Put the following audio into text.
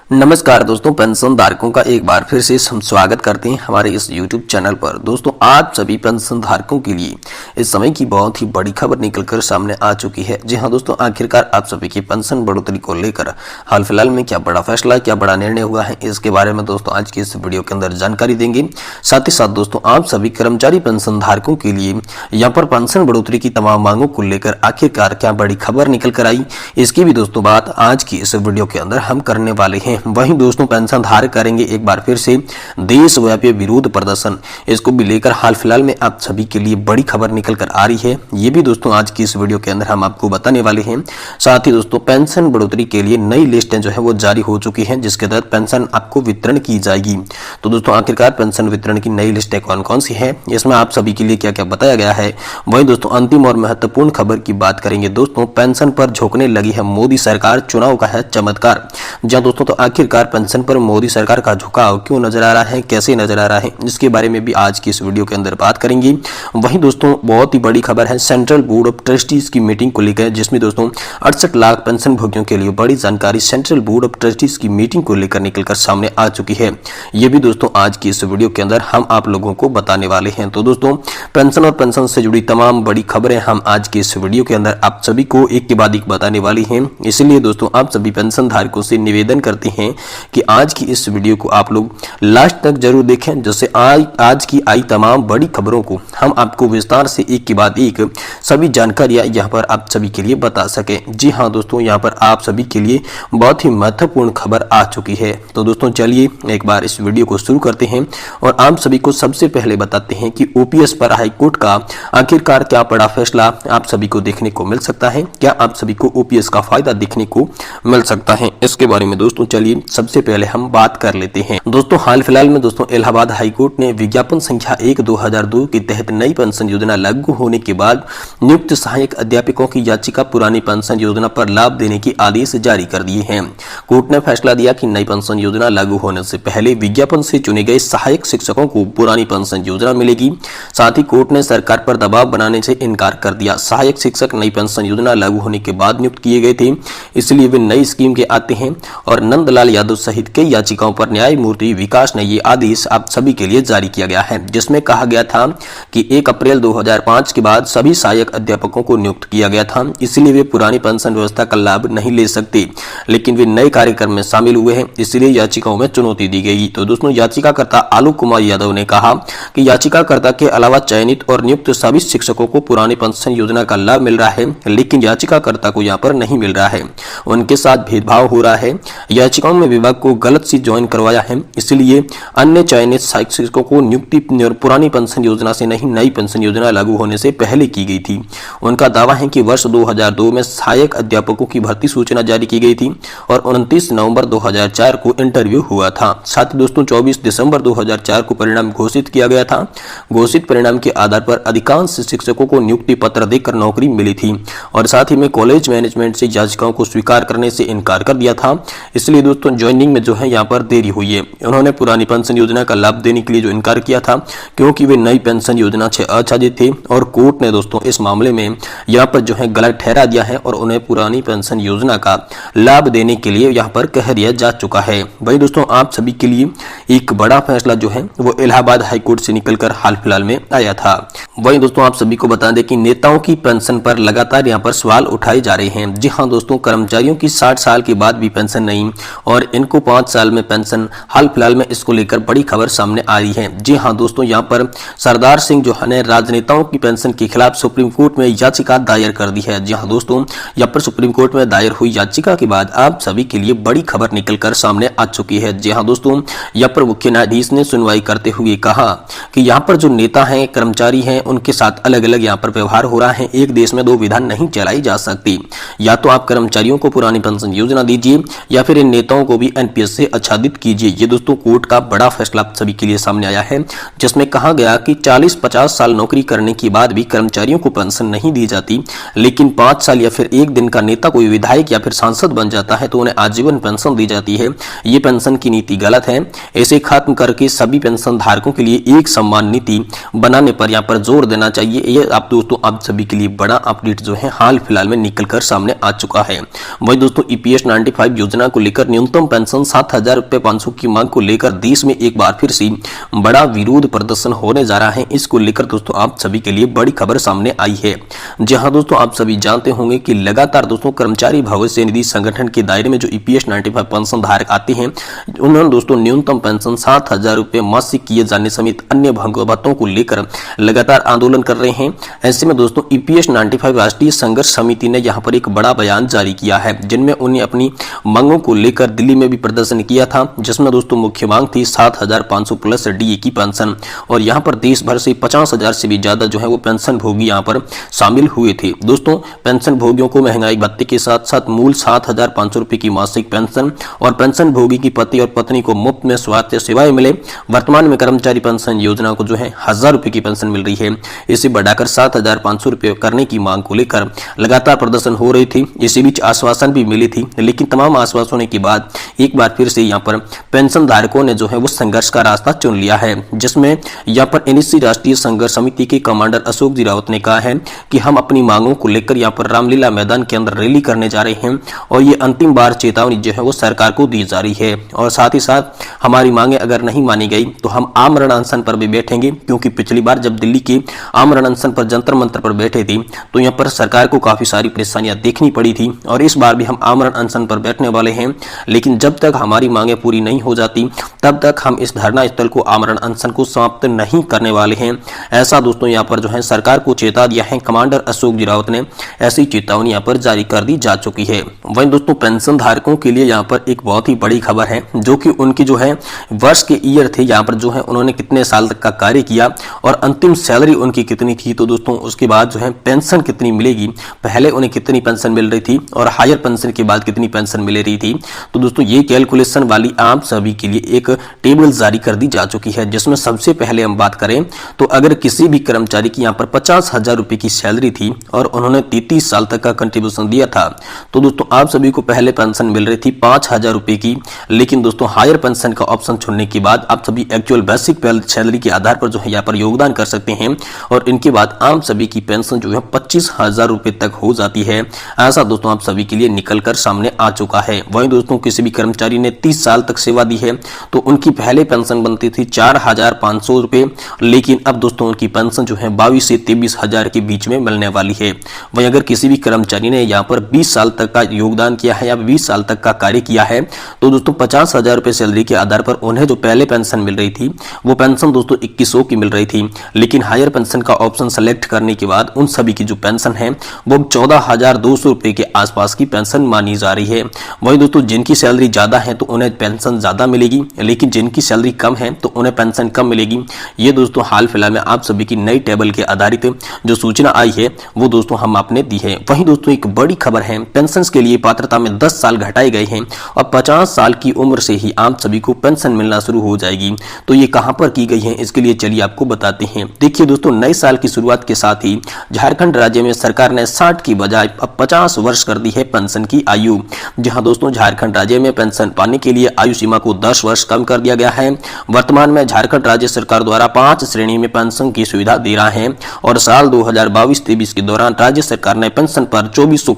नमस्कार दोस्तों, पेंशन धारकों का एक बार फिर से हम स्वागत करते हैं हमारे इस YouTube चैनल पर। दोस्तों, आज सभी पेंशन धारकों के लिए इस समय की बहुत ही बड़ी खबर निकलकर सामने आ चुकी है। जी हां दोस्तों, आखिरकार आप सभी की पेंशन बढ़ोतरी को लेकर हाल फिलहाल में क्या बड़ा फैसला, क्या बड़ा निर्णय हुआ है, इसके बारे में दोस्तों आज की इस वीडियो के अंदर जानकारी देंगे। साथ ही साथ दोस्तों, आप सभी कर्मचारी पेंशन धारकों के लिए यहाँ पर पेंशन बढ़ोतरी की तमाम मांगों को लेकर आखिरकार क्या बड़ी खबर निकल कर आई, इसकी भी दोस्तों बात आज की इस वीडियो के अंदर हम करने वाले हैं। वहीं दोस्तों, पेंशन धारक करेंगे एक बार फिर से देशव्यापी विरोध प्रदर्शन, इसको भी लेकर हाल फिलहाल में आप सभी के लिए बड़ी खबर निकल कर आ रही है। ये भी दोस्तों आज की इस वीडियो के अंदर हम आपको बताने वाले हैं। साथ ही दोस्तों, पेंशन बढ़ोतरी के लिए नई लिस्टें जो है वो जारी हो चुकी हैं, जिसके तहत पेंशन आपको वितरण की जाएगी। तो दोस्तों, आखिरकार पेंशन वितरण की नई लिस्टें कौन कौन सी है, इसमें आप सभी के लिए क्या क्या बताया गया है। वहीं दोस्तों, अंतिम और महत्वपूर्ण खबर की बात करेंगे। दोस्तों, पेंशन पर झोंकने लगी है मोदी सरकार, चुनाव का है चमत्कार। जहां दोस्तों, तो आखिरकार पेंशन पर मोदी सरकार का झुकाव क्यों नजर आ रहा है, कैसे नजर आ रहा है, इसके बारे में भी आज की इस वीडियो के अंदर बात करेंगे। वहीं दोस्तों, बहुत ही बड़ी खबर है सेंट्रल बोर्ड ऑफ ट्रस्टीज की मीटिंग को लेकर, जिसमें दोस्तों 68 लाख पेंशन भोगियों के लिए बड़ी जानकारी सेंट्रल बोर्ड ऑफ ट्रस्टीज की मीटिंग को लेकर निकलकर सामने आ चुकी है। ये भी दोस्तों आज की इस वीडियो के अंदर हम आप लोगों को बताने वाले हैं। तो दोस्तों, पेंशन और पेंशन से जुड़ी तमाम बड़ी खबरें हम आज की इस वीडियो के अंदर आप सभी को एक के बाद एक बताने वाली हैं। इसलिए दोस्तों, आप सभी पेंशन धारकों से निवेदन करते हैं कि आज की इस वीडियो को आप लोग लास्ट तक जरूर देखें, जिससे आज की आई तमाम बड़ी खबरों को हम आपको विस्तार से एक के बाद एक सभी जानकारियां यहां पर आप सभी के लिए बता सके। जी हां दोस्तों, यहां पर आप सभी के लिए बहुत ही महत्वपूर्ण खबर आ चुकी है। तो दोस्तों, चलिए एक बार इस वीडियो को शुरू करते हैं और आप सभी को सबसे पहले बताते हैं कि ओपीएस पर हाईकोर्ट का आखिरकार क्या बड़ा फैसला आप सभी को देखने को मिल सकता है। क्या आप सभी को ओपीएस का फायदा देखने को मिल सकता है, इसके बारे में दोस्तों चलिए सबसे पहले हम बात कर लेते हैं। दोस्तों, हाल फिलहाल में दोस्तों इलाहाबाद हाईकोर्ट ने विज्ञापन संख्या 1/2002 के तहत नई पेंशन योजना लागू होने के बाद नियुक्त सहायक अध्यापकों की याचिका पुरानी पेंशन योजना पर लाभ देने की आदेश जारी कर दिए हैं। कोर्ट ने फैसला दिया कि नई पेंशन योजना लागू होने से पहले विज्ञापन से चुने गए सहायक शिक्षकों को पुरानी पेंशन योजना मिलेगी। साथ ही कोर्ट ने सरकार पर दबाव बनाने से इनकार कर दिया। सहायक शिक्षक नई पेंशन योजना लागू होने के बाद नियुक्त किए गए थे, इसलिए वे नई स्कीम के आते हैं। और नंदलाल यादव सहित कई याचिकाओं पर न्यायमूर्ति विकास ने ये आदेश आप सभी के लिए जारी किया गया है, जिसमें कहा गया था कि 1 अप्रैल 2005 के बाद सभी सहायक अध्यापकों को नियुक्त किया गया था, इसलिए वे पुरानी पेंशन व्यवस्था का लाभ नहीं ले सकते। लेकिन वे नए कार्यक्रम में शामिल हुए हैं, इसलिए याचिकाओं में चुनौती दी गई। तो दोस्तों, याचिकाकर्ता आलोक कुमार यादव ने कहा कि याचिकाकर्ता के अलावा चयनित और नियुक्त सभी शिक्षकों को पुरानी पेंशन योजना का लाभ मिल रहा है, लेकिन याचिकाकर्ता को यहाँ पर नहीं मिल रहा है, उनके साथ भेदभाव हो रहा है। याचिकाओं में विभाग को गलत सीट ज्वाइन करवाया है, इसलिए अन्य चयनित सहायक शिक्षकों को नियुक्ति पुरानी पेंशन योजना से नहीं, नई पेंशन योजना लागू होने से पहले की गई थी। उनका दावा है कि वर्ष 2002 में सहायक अध्यापकों की भर्ती सूचना जारी की गई थी और 29 नवंबर 2004 को इंटरव्यू हुआ था। साथ ही दोस्तों, 24 दिसंबर 2004 को परिणाम घोषित किया गया था। घोषित परिणाम के आधार पर अधिकांश शिक्षकों को नियुक्ति पत्र देकर नौकरी मिली थी और साथ ही में कॉलेज मैनेजमेंट से याचिकाओं को स्वीकार करने से इनकार कर दिया था। इसलिए दोस्तों, ज्वाइनिंग में जो है यहाँ पर देरी हुई है। उन्होंने पुरानी पेंशन योजना का लाभ देने के लिए जो इनकार किया था, क्योंकि वे नई पेंशन योजना से आच्छादित थे और कोर्ट ने दोस्तों इस मामले में यहाँ पर जो है गलत ठहरा दिया है और उन्हें पुरानी पेंशन योजना का लाभ देने के लिए यहाँ पर कह दिया जा चुका है। वही दोस्तों, आप सभी के लिए एक बड़ा फैसला जो है वो इलाहाबाद हाईकोर्ट से निकलकर हाल फिलहाल में आया था। वही दोस्तों, आप सभी को बता दें कि नेताओं की पेंशन पर लगातार यहाँ पर सवाल उठाए जा रहे हैं। जी हाँ दोस्तों, कर्मचारियों की 60 साल के बाद भी पेंशन नहीं और इनको 5 साल में पेंशन, हाल फिलहाल में इसको लेकर बड़ी खबर सामने आ रही है। जी हाँ दोस्तों, यहाँ पर सरदार सिंह जो है राजनेताओं की पेंशन के खिलाफ सुप्रीम कोर्ट में याचिका दायर कर दी है। जी हाँ दोस्तों, यहाँ पर सुप्रीम कोर्ट में दायर हुई याचिका के बाद आप सभी के लिए बड़ी खबर निकलकर सामने आ चुकी है। जी हाँ दोस्तों, यहाँ पर मुख्य न्यायाधीश ने सुनवाई करते हुए कहा कि यहाँ पर जो नेता हैं, कर्मचारी हैं, उनके साथ अलग अलग यहाँ पर व्यवहार हो रहा है। एक देश में दो विधान नहीं चलाई जा सकती। या तो आप कर्मचारियों को पुरानी पेंशन योजना दीजिए या फिर इन नेताओं को भी एनपीएस से आच्छादित कीजिए। ये दोस्तों कोर्ट का बड़ा फैसला सभी के लिए सामने आया है, जिसमें कहा गया कि 40-50 साल नौकरी करने के बाद भी कर्मचारियों को पेंशन नहीं दी जाती, लेकिन 5 साल या फिर एक दिन का नेता कोई विधायक या फिर सांसद बन जाता है तो उन्हें आजीवन पेंशन दी जाती है। ये पेंशन की नीति गलत है। इसे खत्म करके सभी पेंशन धारकों के लिए एक समान नीति बनाने पर यहाँ पर जोर देना चाहिए। ये आप दोस्तों आप सभी के लिए बड़ा अपडेट जो है हाल फिलहाल में निकलकर सामने आ चुका है। वही दोस्तों, ईपीएस 95 योजना को लेकर न्यूनतम पेंशन 7,000 रुपये 500 की मांग को लेकर देश में एक बार फिर से बड़ा विरोध प्रदर्शन होने जा रहा है। इसको लेकर दोस्तों आप सभी के लिए बड़ी खबर सामने आई है। जहां दोस्तों आप सभी जानते होंगे कि लगातार दोस्तों कर्मचारी भविष्य निधि संगठन के दायरे में जो EPS 95 पेंशन धारक आते हैं, उन्होंने दोस्तों न्यूनतम पेंशन 7,000 रुपये मासिक किए जाने समेत अन्य भंगों को लेकर लगातार आंदोलन कर रहे हैं। ऐसे में दोस्तों EPS 95 राष्ट्रीय संघर्ष समिति ने यहां पर एक बड़ा बयान जारी किया है, जिनमें उन्हें अपनी मांगों को लेकर दिल्ली में भी प्रदर्शन किया था, जिसमें दोस्तों मुख्य मांग थी 7,500 प्लस DA की पेंशन। और यहां पर देश भर से 50,000 से भी ज्यादा जो है वो पेंशन भोगी यहां पर शामिल हुए थे। दोस्तों पेंशन भोगियों को महंगाई भत्ते के साथ साथ मूल 7,500 रुपए की मासिक पेंशन और पेंशन भोगी की पति और पत्नी को मुफ्त में स्वास्थ्य सेवाएं मिले। वर्तमान में कर्मचारी पेंशन योजना को जो है 1,000 रुपए की पेंशन मिल रही है, इसे बढ़ाकर 7,500 रुपए करने की मांग को लेकर लगातार प्रदर्शन हो रही थी। इसी बीच आश्वासन भी मिली थी, लेकिन तमाम आश्वासनों के बाद एक बार फिर से यहाँ पर पेंशन धारकों ने जो है वो संघर्ष का रास्ता चुन लिया है, जिसमें यहाँ पर NSC राष्ट्रीय संघर्ष समिति के कमांडर अशोक जी रावत ने कहा है कि हम अपनी मांगों को लेकर यहाँ पर रामलीला मैदान के अंदर रैली करने जा रहे हैं और ये अंतिम बार चेतावनी जो है वो सरकार को दी जा रही है। और साथ ही साथ हमारी मांगे अगर नहीं मानी गई तो हम आमरण अनशन पर भी बैठेंगे, क्योंकि पिछली बार जब दिल्ली के आमरण अनशन पर जंतर मंतर पर बैठे थे तो यहाँ पर सरकार को काफी सारी परेशानियां देखनी पड़ी थी। और इस बार भी हम आमरण अनशन पर बैठने वाले हैं, लेकिन जब तक हमारी मांगे पूरी नहीं हो जाती तब तक हम इस धरना स्थल को आमरण अनशन को समाप्त नहीं करने वाले हैं। ऐसा दोस्तों यहाँ पर जो है सरकार को चेता दिया है कमांडर अशोक जी रावत ने। ऐसी चेतावनी यहाँ पर जारी कर दी जा चुकी है। वहीं दोस्तों पेंशन धारकों के लिए यहाँ पर एक बहुत ही बड़ी खबर है, जो कि उनकी जो है वर्ष के ईयर थे, यहाँ पर जो है उन्होंने कितने साल तक का कार्य किया और अंतिम सैलरी उनकी कितनी थी, तो दोस्तों उसके बाद जो है पेंशन कितनी मिलेगी, पहले उन्हें कितनी पेंशन मिल रही थी और हायर पेंशन के बाद कितनी पेंशन मिल रही थी। तो दोस्तों ये कैलकुलेशन वाली आप सभी के लिए एक टेबल जारी कर दी जा चुकी है, जिसमें सबसे पहले हम बात करें तो अगर किसी भी कर्मचारी की यहाँ पर 50,000 रुपए की सैलरी थी और उन्होंने 33 साल तक का कंट्रीब्यूशन दिया था, तो दोस्तों आप सभी को पहले पेंशन मिल रही थी 5,000 रुपए की। लेकिन दोस्तों हायर पेंशन का ऑप्शन चुनने के बाद आप सभी एक्चुअल बेसिक सैलरी के आधार पर जो है यहाँ पर योगदान कर सकते हैं और इनके बाद आप सभी की पेंशन जो है 25,000 रुपए तक हो जाती है। ऐसा दोस्तों आप सभी के लिए निकल कर सामने आ चुका है। वहीं दोस्तों किसी भी कर्मचारी ने 30 साल तक सेवा दी है तो उनकी पहले पेंशन बनती थी 4,500 रुपए, लेकिन अब दोस्तों उनकी पेंशन जो है 22 से 23,000 के बीच में मिलने वाली है। वहीं अगर किसी भी कर्मचारी ने यहाँ पर 20 साल तक का योगदान किया है या 20 साल तक का कार्य किया है तो दोस्तों 50,000 रुपए सैलरी के आधार पर उन्हें जो पहले पेंशन मिल रही थी वो पेंशन दोस्तों 2100 की मिल रही थी। लेकिन हायर पेंशन का ऑप्शन सेलेक्ट करने के बाद उन सभी की जो पेंशन है वो 14,200 रुपए के आसपास की पेंशन मानी जा रही है। वहीं दोस्तों जिनकी सैलरी ज्यादा है तो उन्हें पेंशन ज्यादा मिलेगी, लेकिन जिनकी सैलरी कम है तो उन्हें पेंशन कम मिलेगी। ये दोस्तों हाल फिलहाल में आप सभी की नई टेबल के आधारित जो सूचना आई है वो दोस्तों हम आपने दी है। वहीं दोस्तों एक बड़ी खबर है, पेंशन के लिए पात्रता में 10 साल घटाए गए हैं और 50 साल की उम्र से ही आप सभी को पेंशन मिलना शुरू हो जाएगी। तो ये कहां पर की गई है, इसके लिए चलिए आपको बताते हैं। देखिए दोस्तों नए साल की शुरुआत के साथ ही झारखंड राज्य में सरकार ने 60 की बजाय अब 50 वर्ष कर दी है पेंशन की आयु। जहां दोस्तों झारखंड राज्य में पेंशन पाने के लिए आयु सीमा को 10 वर्ष कम कर दिया गया है। वर्तमान में झारखंड राज्य सरकार द्वारा 5 श्रेणी में पेंशन की सुविधा दे रहा है और साल 2022-23 के दौरान राज्य सरकार ने पेंशन पर 2400